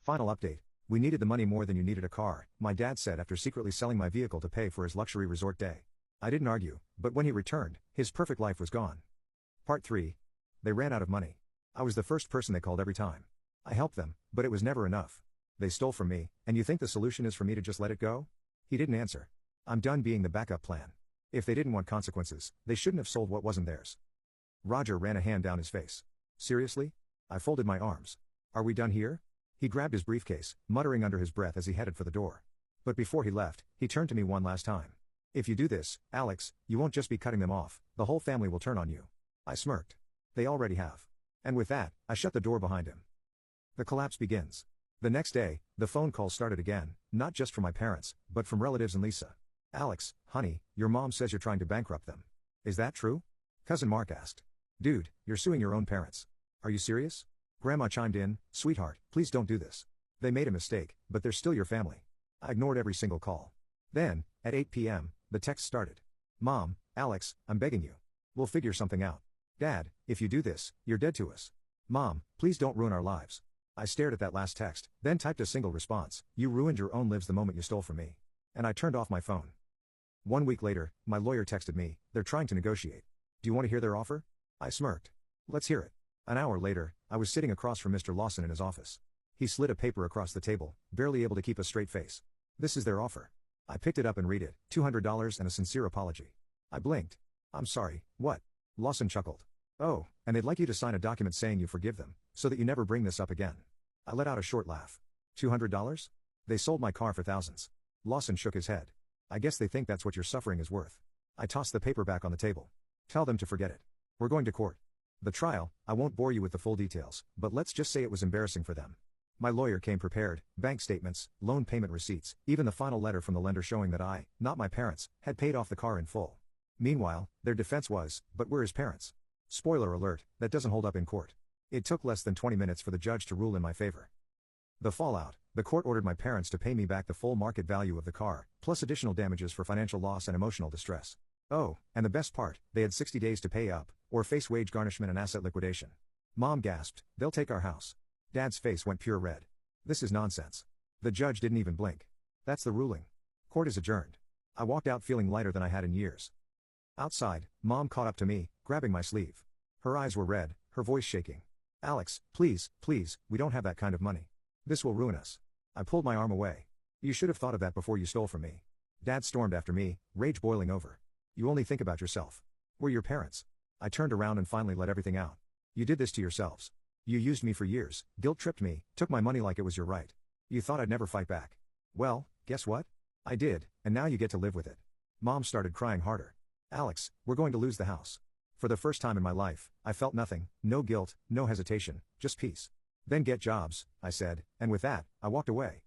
Final update. We needed the money more than you needed a car, my dad said after secretly selling my vehicle to pay for his luxury resort day. I didn't argue, but when he returned, his perfect life was gone. Part 3. They ran out of money. I was the first person they called every time. I helped them, but it was never enough. They stole from me, and you think the solution is for me to just let it go? He didn't answer. I'm done being the backup plan. If they didn't want consequences, they shouldn't have sold what wasn't theirs. Roger ran a hand down his face. Seriously? I folded my arms. Are we done here? He grabbed his briefcase, muttering under his breath as he headed for the door. But before he left, he turned to me one last time. If you do this, Alex, you won't just be cutting them off, the whole family will turn on you. I smirked. They already have. And with that, I shut the door behind him. The collapse begins. The next day, the phone calls started again, not just from my parents, but from relatives and Lisa. Alex, honey, your mom says you're trying to bankrupt them. Is that true? Cousin Mark asked. Dude, you're suing your own parents. Are you serious? Grandma chimed in, sweetheart, please don't do this. They made a mistake, but they're still your family. I ignored every single call. Then, at 8 p.m., the text started. Mom, Alex, I'm begging you. We'll figure something out. Dad, if you do this, you're dead to us. Mom, please don't ruin our lives. I stared at that last text, then typed a single response. You ruined your own lives the moment you stole from me. And I turned off my phone. 1 week later, my lawyer texted me, they're trying to negotiate. Do you want to hear their offer? I smirked. Let's hear it. An hour later, I was sitting across from Mr. Lawson in his office. He slid a paper across the table, barely able to keep a straight face. This is their offer. I picked it up and read it, $200 and a sincere apology. I blinked. I'm sorry, what? Lawson chuckled. Oh, and they'd like you to sign a document saying you forgive them, so that you never bring this up again. I let out a short laugh. $200? They sold my car for thousands. Lawson shook his head. I guess they think that's what your suffering is worth. I tossed the paper back on the table. Tell them to forget it. We're going to court. The trial, I won't bore you with the full details, but let's just say it was embarrassing for them. My lawyer came prepared, bank statements, loan payment receipts, even the final letter from the lender showing that I, not my parents, had paid off the car in full. Meanwhile, their defense was, but we're his parents. Spoiler alert, that doesn't hold up in court. It took less than 20 minutes for the judge to rule in my favor. The fallout, the court ordered my parents to pay me back the full market value of the car, plus additional damages for financial loss and emotional distress. Oh, and the best part, they had 60 days to pay up, or face wage garnishment and asset liquidation. Mom gasped, they'll take our house. Dad's face went pure red. This is nonsense. The judge didn't even blink. That's the ruling. Court is adjourned. I walked out feeling lighter than I had in years. Outside, Mom caught up to me, grabbing my sleeve. Her eyes were red, her voice shaking. Alex, please, please, we don't have that kind of money. This will ruin us. I pulled my arm away. You should have thought of that before you stole from me. Dad stormed after me, rage boiling over. You only think about yourself. We're your parents. I turned around and finally let everything out. You did this to yourselves. You used me for years, guilt-tripped me, took my money like it was your right. You thought I'd never fight back. Well, guess what? I did, and now you get to live with it. Mom started crying harder. Alex, we're going to lose the house. For the first time in my life, I felt nothing, no guilt, no hesitation, just peace. Then get jobs, I said, and with that, I walked away.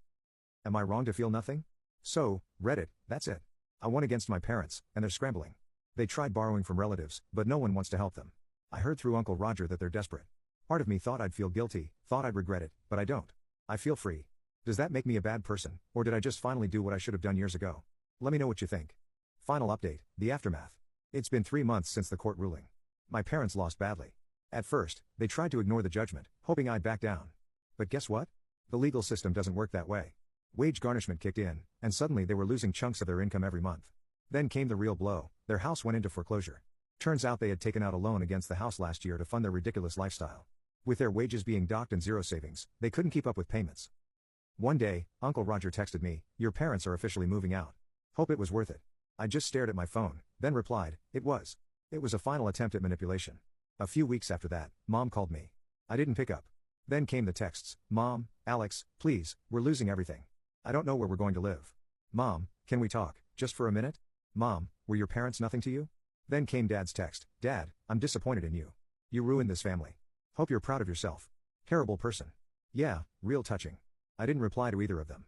Am I wrong to feel nothing? So, Reddit, that's it. I won against my parents, and they're scrambling. They tried borrowing from relatives, but no one wants to help them. I heard through Uncle Roger that they're desperate. Part of me thought I'd feel guilty, thought I'd regret it, but I don't. I feel free. Does that make me a bad person, or did I just finally do what I should have done years ago? Let me know what you think. Final update, the aftermath. It's been 3 months since the court ruling. My parents lost badly. At first, they tried to ignore the judgment, hoping I'd back down. But guess what? The legal system doesn't work that way. Wage garnishment kicked in, and suddenly they were losing chunks of their income every month. Then came the real blow, their house went into foreclosure. Turns out they had taken out a loan against the house last year to fund their ridiculous lifestyle. With their wages being docked and zero savings, they couldn't keep up with payments. One day, Uncle Roger texted me, your parents are officially moving out. Hope it was worth it. I just stared at my phone, then replied, it was. It was a final attempt at manipulation. A few weeks after that, Mom called me. I didn't pick up. Then came the texts, Mom, Alex, please, we're losing everything. I don't know where we're going to live. Mom, can we talk, just for a minute? Mom, were your parents nothing to you? Then came Dad's text, Dad, I'm disappointed in you. You ruined this family. Hope you're proud of yourself. Terrible person. Yeah, real touching. I didn't reply to either of them.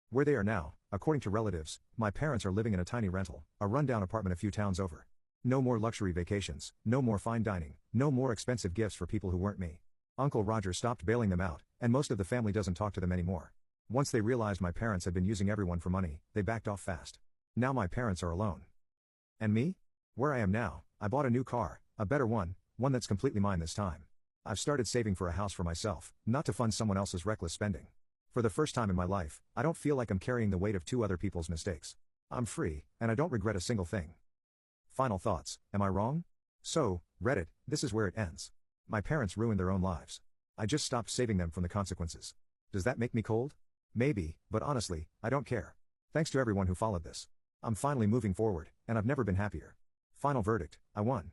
Where they are now, according to relatives, my parents are living in a tiny rental, a rundown apartment a few towns over. No more luxury vacations, no more fine dining, no more expensive gifts for people who weren't me. Uncle Roger stopped bailing them out, and most of the family doesn't talk to them anymore. Once they realized my parents had been using everyone for money, they backed off fast. Now my parents are alone. And me? Where I am now, I bought a new car, a better one that's completely mine this time. I've started saving for a house for myself, not to fund someone else's reckless spending. For the first time in my life, I don't feel like I'm carrying the weight of two other people's mistakes. I'm free, and I don't regret a single thing. Final thoughts, am I wrong? So, Reddit, this is where it ends. My parents ruined their own lives. I just stopped saving them from the consequences. Does that make me cold? Maybe, but honestly, I don't care. Thanks to everyone who followed this. I'm finally moving forward, and I've never been happier. Final verdict, I won.